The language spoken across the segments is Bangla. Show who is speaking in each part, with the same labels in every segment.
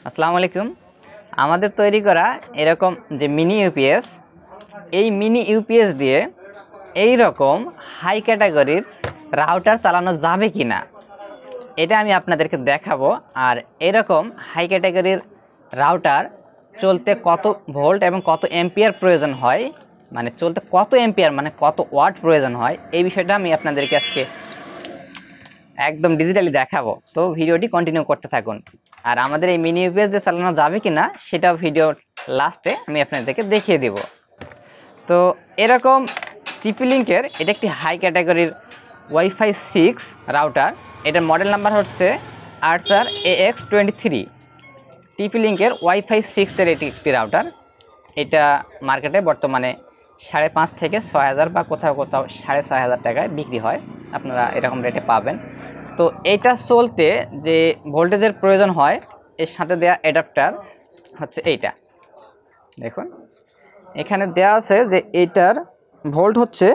Speaker 1: আসসালামু আলাইকুম। আমাদের তৈরি করা এরকম যে মিনি ইউপিএস, এই মিনি ইউপিএস দিয়ে এই রকম হাই ক্যাটাগরির রাউটার চালানো যাবে কি না এটা আমি আপনাদেরকে দেখাবো। আর এরকম হাই ক্যাটাগরির রাউটার চলতে কত ভোল্ট এবং কত এম্পিয়ার প্রয়োজন হয়, মানে চলতে কত এম্পিয়ার মানে কত ওয়াট প্রয়োজন হয়, এই বিষয়টা আমি আপনাদেরকে আজকে একদম ডিজিটালি দেখাবো। তো ভিডিওটি কন্টিনিউ করতে থাকুন। আর আমাদের এই মিনি ইউপিএস দিয়ে চালানো যাবে কি না সেটা ভিডিও লাস্টে আমি আপনাদেরকে দেখিয়ে দেব। তো এরকম টিপি লিঙ্কের এটা একটি হাই ক্যাটাগরির Wi-Fi 6 রাউটার। এটার মডেল নাম্বার হচ্ছে AX23। টিপি লিঙ্কের Wi-Fi 6 এটি একটি রাউটার। এটা মার্কেটে বর্তমানে 5,500 থেকে 6,000 বা কোথাও কোথাও 6,500 টাকায় বিক্রি হয়, আপনারা এরকম রেটে পাবেন। তো এইটা চলতে যে ভোল্টেজের প্রয়োজন হয় এর সাথে দেয়া অ্যাডাপ্টার হচ্ছে এইটা। দেখুন এখানে দেয়া আছে যে এইটার ভোল্ট হচ্ছে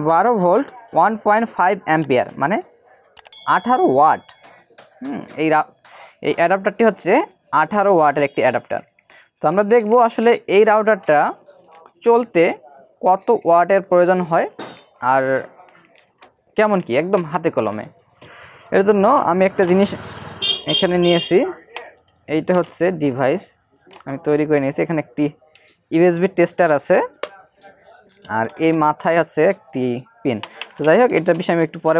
Speaker 1: 12 ভোল্ট 1.5 অ্যাম্পিয়ার, মানে 18 ওয়াট। এই অ্যাডাপ্টারটি হচ্ছে 18 ওয়াটের একটি অ্যাডাপ্টার। তো আমরা দেখব আসলে এই রাউটারটা চলতে কত ওয়াটের প্রয়োজন হয় আর কেমন কি একদম হাতে কলমে। এর জন্য আমি একটা জিনিস এখানে নিয়েছি, এইটা হচ্ছে ডিভাইস আমি তৈরি করে নিয়েছি। এখানে একটি ইউএসবি টেস্টার আছে আর এই মাথায় আছে একটি পিন। তো যাই হোক, এটার বিষয়ে আমি একটু পরে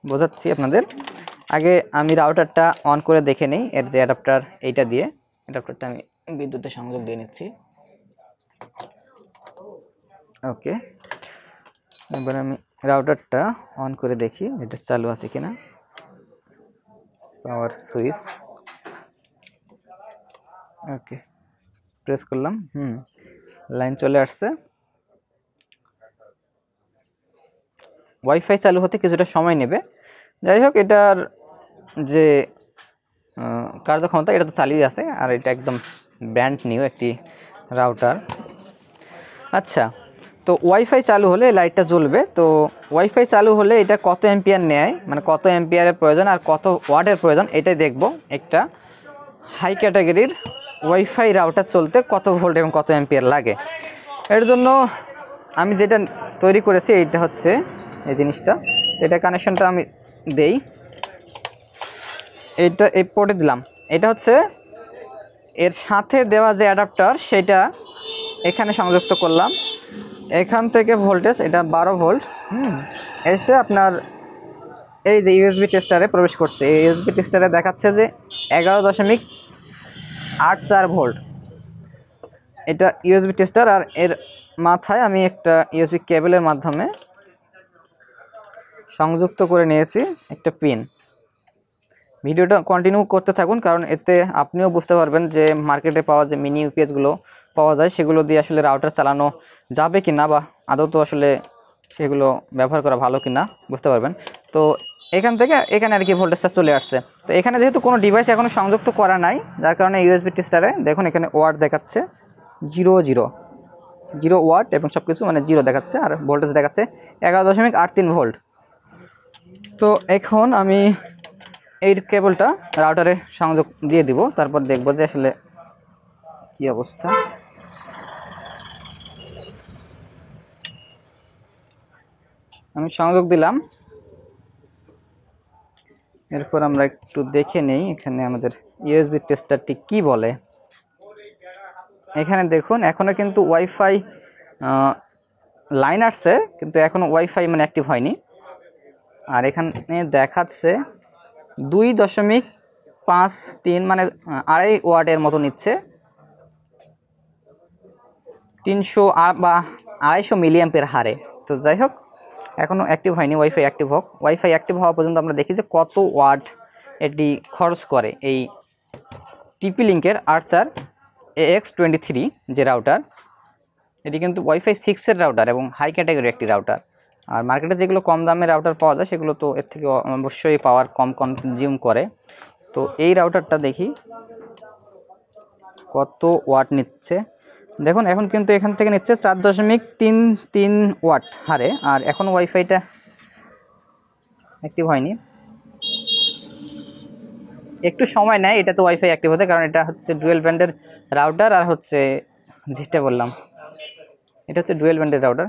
Speaker 1: বোঝাচ্ছি আপনাদের। আগে আমি রাউটারটা অন করে দেখে নিই এর যে অ্যাডাপ্টার, এইটা দিয়ে অ্যাডাপ্টারটা আমি বিদ্যুতে সংযোগ দিয়ে নিচ্ছি। ওকে, এবার আমি রাউটারটা অন করে দেখি এটা চালু আছে কিনা। পাওয়ার সুইচ, ওকে, প্রেস করলাম, লাইন চলে আসছে। ওয়াইফাই চালু হতে কিছুটা সময় নেবে। যাই হোক, এটার যে কার্যক্ষমতা এটা তো চালুই আছে আর এটা একদম ব্র্যান্ড নিউ একটি রাউটার। আচ্ছা, তো ওয়াইফাই চালু হলে লাইটটা জ্বলবে। তো ওয়াইফাই চালু হলে এটা কত অ্যাম্পিয়ার নেয়, মানে কত অ্যাম্পিয়ারের প্রয়োজন আর কত ওয়াটের প্রয়োজন, এটাই দেখব। একটা হাই ক্যাটাগরির ওয়াইফাই রাউটার চলতে কত ভোল্ট এবং কত অ্যাম্পিয়ার লাগে। এর জন্য আমি যেটা তৈরি করেছি এইটা হচ্ছে এই জিনিসটা। তো এটা কানেকশনটা আমি দেই, এইটা এই পোর্টে দিলাম। এটা হচ্ছে এর সাথে দেওয়া যে অ্যাডাপ্টার সেটা এখানে সংযুক্ত করলাম। এখান থেকে ভোল্টেজ এটা 12 ভোল্ট এসে আপনার এই যে ইউএসবি টেস্টারে প্রবেশ করছে। এই ইউএসবি টেস্টারে দেখাচ্ছে যে 11.84 ভোল্ট। এটা ইউএসবি টেস্টার আর এর মাথায় আমি একটা ইউএসবি কেবলের মাধ্যমে সংযুক্ত করে নিয়েছি একটা পিন। ভিডিওটা কন্টিনিউ করতে থাকুন, কারণ এতে আপনিও বুঝতে পারবেন যে মার্কেটে পাওয়া যে মিনি ইউপিএসগুলো পাওয়া যায় সেগুলো দিয়ে আসলে রাউটার চালানো যাবে কি না বা আদৌ তো আসলে সেগুলো ব্যবহার করা ভালো কি না বুঝতে পারবেন। তো এখান থেকে এখানে আর কি ভোল্টেজটা চলে আসছে। তো এখানে যেহেতু কোনো ডিভাইস এখনও সংযুক্ত করা নাই, যার কারণে ইউএসবি টেস্টারে দেখুন এখানে ওয়াট দেখাচ্ছে 0 ওয়াট এবং সব কিছু মানে 0 দেখাচ্ছে, আর ভোল্টেজ দেখাচ্ছে 11.83 ভোল্ট। তো এখন আমি এই কেবলটা রাউটারে সংযোগ দিয়ে দিব, তারপর দেখব যে আসলে কি অবস্থা। আমি সংযোগ দিলাম, এরপর আমরা একটু দেখে নেই এখানে আমাদের ইউএসবি টেস্টারটি কি বলে। এখানে দেখুন এখনও কিন্তু ওয়াইফাই লাইন আসছে, কিন্তু এখনও ওয়াইফাই মানে অ্যাক্টিভ হয়নি। আর এখানে দেখাচ্ছে 2.53 মানে 2.5 ওয়াটের মতো নিচ্ছে, 300 বা 250 মিলিঅ্যাম্পিয়ার হারে। তো যাই হোক, এখনও অ্যাক্টিভ হয়নি। ওয়াইফাই অ্যাক্টিভ হোক, ওয়াইফাই অ্যাক্টিভ হওয়া পর্যন্ত আমরা দেখি যে কত ওয়াট এটি খরচ করে। এই টিপি লিঙ্কের AX23 যে রাউটার, এটি কিন্তু Wi-Fi 6 রাউটার এবং হাই ক্যাটাগরি একটি রাউটার। আর মার্কেটে যেগুলো কম দামের রাউটার পাওয়া যায় সেগুলো তো এর থেকে অবশ্যই পাওয়ার কম কনজিউম করে। তো এই রাউটারটা দেখি কত ওয়াট নিচ্ছে। দেখুন এখন কিন্তু এখান থেকে নিচ্ছে 4.33 ওয়াট হারে, আর এখন ওয়াইফাইটা অ্যাক্টিভ হয়নি। একটু সময় নেয় এটাতে ওয়াইফাই অ্যাক্টিভ হতে, কারণ এটা হচ্ছে ডুয়েল ব্যান্ডের রাউটার আর হচ্ছে যেটা বললাম এটা হচ্ছে ডুয়েল ব্যান্ডের রাউটার।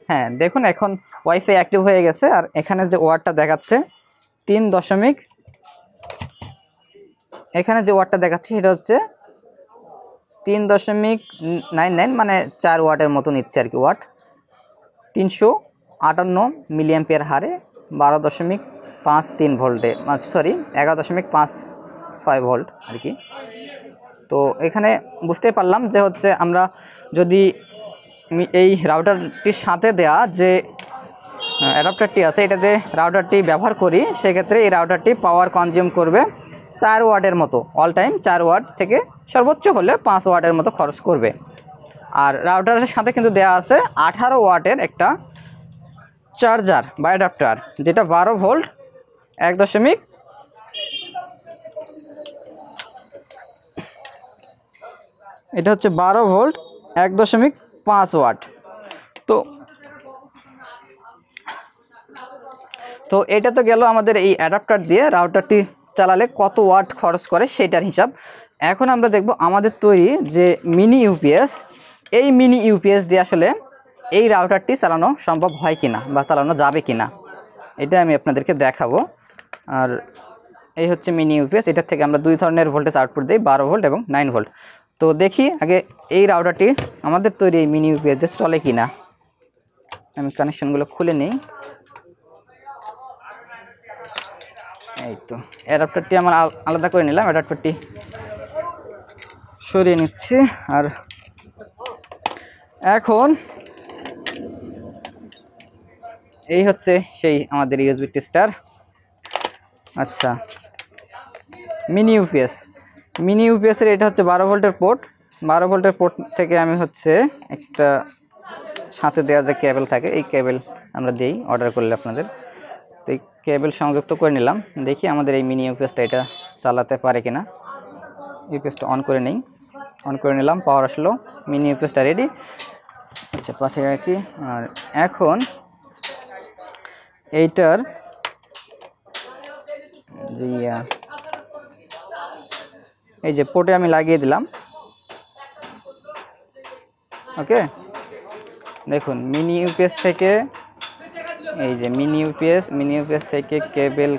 Speaker 1: হ্যাঁ দেখুন এখন ওয়াইফাই অ্যাক্টিভ হয়ে গেছে, আর এখানে যে ওয়াটটা দেখাচ্ছে 3 এখানে যে ওয়াটটা দেখাচ্ছে সেটা হচ্ছে 3.99 মানে 4 ওয়াটের মতো নিচ্ছে আর কি। ওয়াট 358 মিলিঅ্যাম্পিয়ার হারে 12.53 ভোল্টে, সরি 11.56 ভোল্ট আর কি। তো এখানে বুঝতে পারলাম যে হচ্ছে আমরা যদি এই রাউটারটির সাথে দেয়া যে অ্যাডাপ্টারটি আছে এটাতে রাউটারটি ব্যবহার করি, সেক্ষেত্রে এই রাউটারটি পাওয়ার কনজিউম করবে 4 ওয়াটের মতো, অল টাইম 4 ওয়াট থেকে সর্বোচ্চ হলে 5 ওয়াটের মতো খরচ করবে। আর রাউটারের সাথে কিন্তু দেয়া আছে 18 ওয়াটের একটা চার্জার বা অ্যাডাপ্টার, যেটা 12 ভোল্ট 1 দশমিক এটা হচ্ছে 12 ভোল্ট 1.5 ওয়াট। তো এটা তো গেল আমাদের এই অ্যাডাপ্টার দিয়ে রাউটারটি চালালে কত ওয়াট খরচ করে সেটার হিসাব। এখন আমরা দেখব আমাদের তৈরি যে মিনি ইউপিএস, এই মিনি ইউপিএস দিয়ে আসলে এই রাউটারটি চালানো সম্ভব হয় কিনা বা চালানো যাবে কিনা, এটা আমি আপনাদেরকে দেখাবো। আর এই হচ্ছে মিনি ইউপিএস, এটার থেকে আমরা 2 ধরনের ভোল্টেজ আউটপুট দিই, 12 ভোল্ট এবং 9 ভোল্ট। তো দেখি আগে এই রাউটারটি আমাদের তৈরি এই মিনি ইউপিএস দিয়ে চলে কিনা। আমি কানেকশনগুলো খুলে নিই। এই তো অ্যাডাপ্টারটি আমার আলাদা করে নিলাম, অ্যাডাপ্টারটি সরিয়ে নিচ্ছি। আর এখন এই হচ্ছে সেই আমাদের ইউএসবি টেস্টার। আচ্ছা, মিনি ইউপিএসের এটা হচ্ছে 12 ভোল্টের পোর্ট। 12 ভোল্টের পোর্ট থেকে আমি হচ্ছে একটা সাথে দেওয়া যে কেবল থাকে, এই কেবল আমরা দিই অর্ডার করলে আপনাদের। তো এই কেবল সংযুক্ত করে নিলাম, দেখি আমাদের এই মিনি ইউপিএসটা এটা চালাতে পারে কিনা। ইউপিএসটা অন করে নেই, অন করে নিলাম, পাওয়ার আসলো, মিনি ইউপিএসটা রেডি। আচ্ছা পাশে রাখি। আর এখন এইটার এই যে পোর্টে আমি লাগিয়ে দিলাম। ওকে, দেখুন মিনি ইউপিএস থেকে এই যে মিনি ইউপিএস থেকে কেবল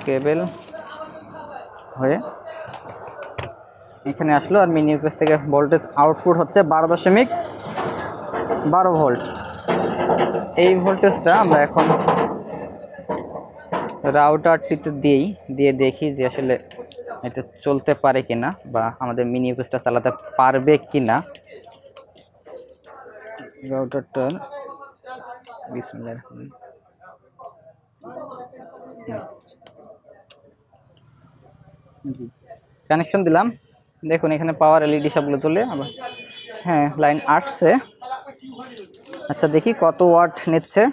Speaker 1: হয়ে এখানে আসলো, আর মিনি ইউপিএস থেকে ভোল্টেজ আউটপুট হচ্ছে 12.12 ভোল্ট। এই ভোল্টেজটা আমরা এখন রাউটারটিতে দিয়ে দেখি যে আসলে এটা চলতে পারে কিনা বা আমাদের মিনি ইউপিএসটা চালাতে পারবে কিনা। রাউটারটার বিসমিল্লাহির রহমানির রহিম কানেকশন দিলাম, দেখুন এখানে পাওয়ার এলইডি সবগুলো চলে আবার। হ্যাঁ লাইন আসছে। আচ্ছা দেখি কত ওয়াট নিচ্ছে।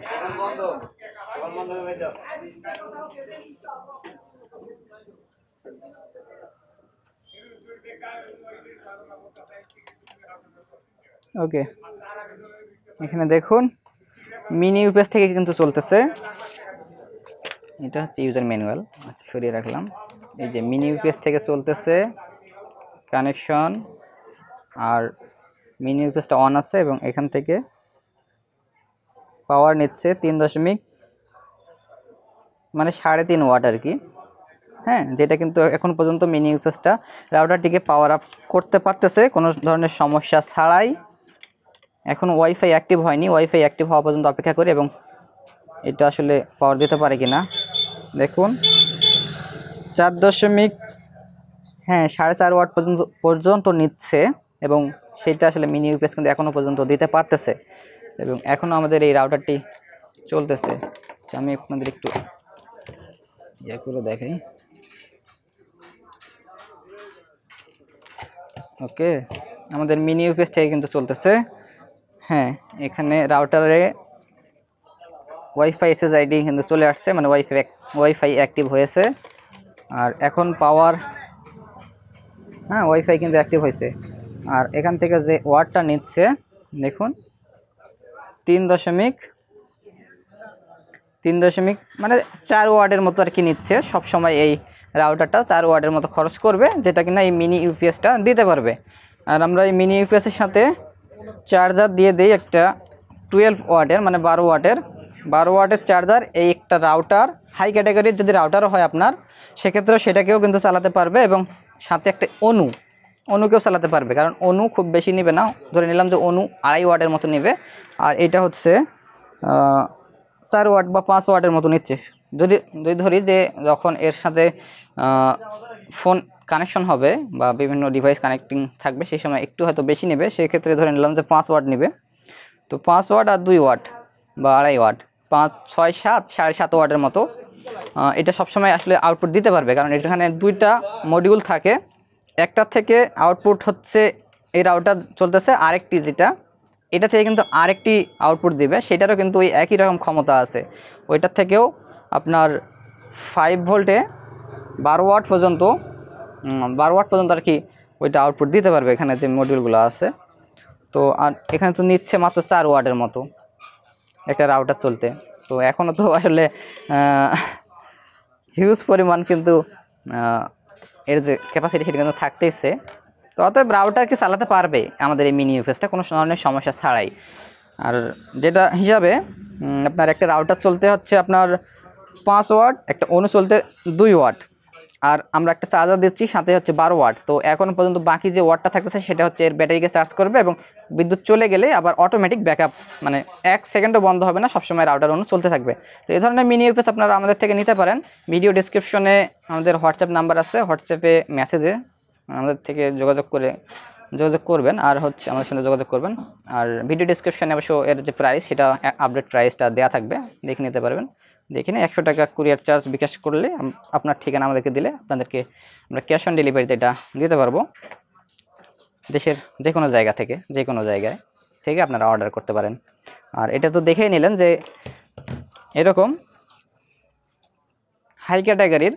Speaker 1: ওকে, এখানে দেখুন মিনি ইউপিএস থেকে কিন্তু চলতেছে। এটা হচ্ছে ইউজার ম্যানুয়াল, আচ্ছা সরিয়ে রাখলাম। এই যে মিনি ইউপিএস থেকে চলতেছে কানেকশন, আর মিনি ইউপিএসটা অন আছে এবং এখান থেকে পাওয়ার নিচ্ছে 3.3 ওয়াট আর কি। হ্যাঁ, যেটা কিন্তু এখন পর্যন্ত মিনি ইউপিএসটা রাউটারটিকে পাওয়ার আপ করতে পারতেছে কোনো ধরনের সমস্যা ছাড়াই। এখন ওয়াইফাই অ্যাক্টিভ হয়নি, ওয়াইফাই অ্যাক্টিভ হওয়া পর্যন্ত অপেক্ষা করি এবং এটা আসলে পাওয়ার দিতে পারে কিনা দেখুন। 4.4 ওয়াট পর্যন্ত নিচ্ছে এবং সেটা আসলে মিনি ইউপিএস কিন্তু এখনও পর্যন্ত দিতে পারতেছে এবং এখনও আমাদের এই রাউটারটি চলতেছে। আমি আপনাদের একটু ইয়ে করে দেখাই। ওকে, আমাদের মিনি ইউপিএস থেকে কিন্তু চলতেছে। হ্যাঁ, এখানে রাউটারে ওয়াইফাই এসএসআইডি কিন্তু চলে আসছে, মানে ওয়াইফাই অ্যাক্টিভ হয়েছে। আর এখন পাওয়ার, হ্যাঁ ওয়াইফাই কিন্তু অ্যাক্টিভ হয়েছে। আর এখান থেকে যে ওয়াটটা নিচ্ছে দেখুন 3 মানে 4 ওয়াটের মতো আর কি নিচ্ছে সব সময়। এই রাউটারটা 4 ওয়াটের মতো খরচ করবে, যেটা কিনা এই মিনি ইউপিএসটা দিতে পারবে। আর আমরা এই মিনি ইউপিএসের সাথে চার্জার দিয়ে দিই একটা 12 ওয়াটের, মানে 12 ওয়াটের চার্জার। এই একটা রাউটার হাই ক্যাটাগরির যদি রাউটারও হয় আপনার, সেক্ষেত্রেও সেটাকেও কিন্তু চালাতে পারবে, এবং সাথে একটা অনুকেও চালাতে পারবে। কারণ অনু খুব বেশি নেবে না, ধরে নিলাম যে অনু 2.5 ওয়াটের মতো নেবে, আর এটা হচ্ছে 4 ওয়াট বা 5 ওয়াটের মতো নিচ্ছে। যদি ধরি যে যখন এর সাথে ফোন কানেকশন হবে বা বিভিন্ন ডিভাইস কানেক্টিং থাকবে, সেই সময় একটু হয়তো বেশি নেবে, সেক্ষেত্রে ধরে নিলাম যে 5 ওয়াট নেবে। তো 5 ওয়াট আর 2 ওয়াট বা 2.5 ওয়াট, 5, 6, 7, 7.5 ওয়াটের মতো এটা সবসময় আসলে আউটপুট দিতে পারবে। কারণ এখানে 2টা মডিউল থাকে, একটা থেকে আউটপুট হচ্ছে এই রাউটার চলতেছে, আরেকটি যেটা এটা থেকে কিন্তু আরেকটি আউটপুট দিবে, সেটারও কিন্তু ওই একই রকম ক্ষমতা আছে। ওইটার থেকেও আপনার 5 ভোল্টে 12 ওয়াট পর্যন্ত আর কি ওইটা আউটপুট দিতে পারবে এখানে যে মডিউলগুলো আছে। তো আর এখানে তো নিচ্ছে মাত্র 4 ওয়াটের মতো একটা রাউটার চলতে। তো এখনও তো আসলে হিউজ পরিমাণ কিন্তু এর যে ক্যাপাসিটি সেটা কিন্তু থাকতেইছে। তো অতএব রাউটারকে চালাতে পারবে আমাদের এই মিনি ইউপিএসটা কোনো ধরনের সমস্যা ছাড়াই। আর যেটা হিসাবে আপনার একটা রাউটার চলতে হচ্ছে আপনার 5 ওয়াট, একটা অনু চলতে 2 ওয়াট, আর আমরা একটা চার্জার দিচ্ছি সাথে হচ্ছে 12 ওয়াট। তো এখন পর্যন্ত বাকি যে ওয়াটটা থাকতেছে সেটা হচ্ছে এর ব্যাটারিকে চার্জ করবে, এবং বিদ্যুৎ চলে গেলে আবার অটোমেটিক ব্যাকআপ, মানে 1 সেকেন্ডও বন্ধ হবে না, সবসময় রাউটার অনু চলতে থাকবে। তো এই ধরনের মিনি ইউপিএস আপনারা আমাদের থেকে নিতে পারেন। ভিডিও ডেসক্রিপশনে আমাদের হোয়াটসঅ্যাপ নাম্বার আছে, হোয়াটসঅ্যাপে মেসেজে আমাদের থেকে যোগাযোগ করবেন, আর হচ্ছে আমাদের সঙ্গে যোগাযোগ করবেন। আর ভিডিও ডেসক্রিপশনে অবশ্য এর যে প্রাইস সেটা আপডেট প্রাইসটা দেওয়া থাকবে, দেখে নিতে পারবেন। দেখে নিয়ে 100 টাকা কুরিয়ার চার্জ বিকাশ করলে আপনার ঠিকানা আমাদেরকে দিলে আপনাদেরকে আমরা ক্যাশ অন ডেলিভারিতে এটা দিতে পারবো। দেশের যে কোনো জায়গা থেকে, যে কোনো জায়গায় থেকে আপনারা অর্ডার করতে পারেন। আর এটা তো দেখেই নিলেন যে এরকম হাই ক্যাটাগরির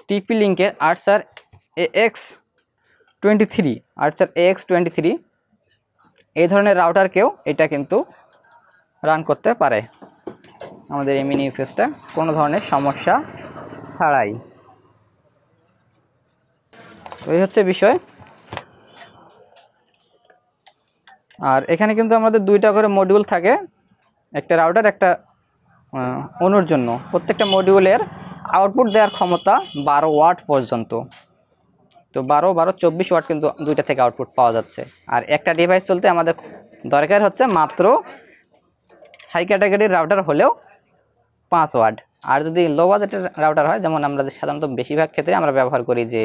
Speaker 1: টিপি লিঙ্কের আর্চার AX23 এই ধরনের রাউটারকেও এটা কিন্তু রান করতে পারে আমাদের এই মিনি ইউপিএসটা কোনো ধরনের সমস্যা ছাড়াই। তো এই হচ্ছে বিষয়। আর এখানে কিন্তু আমাদের 2টা করে মডিউল থাকে, একটা রাউটার একটা অনুর জন্য। প্রত্যেকটা মডিউলের আউটপুট দেওয়ার ক্ষমতা 12 ওয়াট পর্যন্ত। তো 12, 24 ওয়াট কিন্তু 2টা থেকে আউটপুট পাওয়া যাচ্ছে। আর একটা ডিভাইস চলতে আমাদের দরকার হচ্ছে মাত্র হাই ক্যাটাগরির রাউটার হলেও 5 ওয়াট। আর যদি লো বাজেটের রাউটার হয়, যেমন আমরা সাধারণত বেশিরভাগ ক্ষেত্রে আমরা ব্যবহার করি যে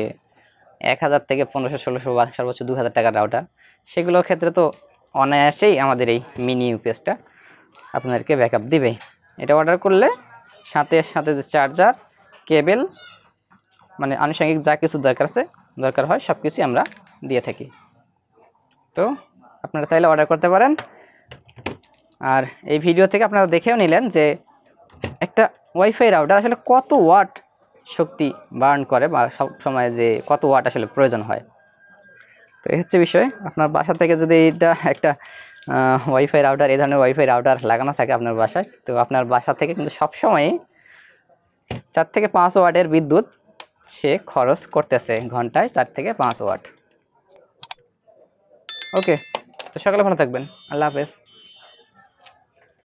Speaker 1: 1000 থেকে 1500, 1600 বা সর্বোচ্চ 2000 টাকার রাউটার, সেগুলোর ক্ষেত্রে তো অনায়াসেই আমাদের এই মিনি ইউপিএসটা আপনাদেরকে ব্যাকআপ দিবে। এটা অর্ডার করলে সাথে যে চার্জার, কেবল, মানে আনুষঙ্গিক যা কিছু দরকার হয় সব কিছুই আমরা দিয়ে থাকি। তো আপনারা চাইলে অর্ডার করতে পারেন। আর এই ভিডিও থেকে আপনারা দেখেও নিলেন যে একটা ওয়াইফাই রাউটার আসলে কত ওয়াট শক্তি বার্ন করে, বা সব সময় যে কত ওয়াট আসলে প্রয়োজন হয়। তো এই হচ্ছে বিষয়। আপনার বাসা থেকে যদি এটা একটা ওয়াইফাই রাউটার, এই ধরনের ওয়াইফাই রাউটার লাগানো থাকে আপনার বাসায়, তো আপনার বাসা থেকে কিন্তু সবসময়ই 4 থেকে 5 ওয়াটের বিদ্যুৎ সে খরচ করতেছে, ঘন্টায় 4 থেকে 5 ওয়াট। ওকে, তো সকালে ভালো থাকবেন। আল্লাহ হাফেজ।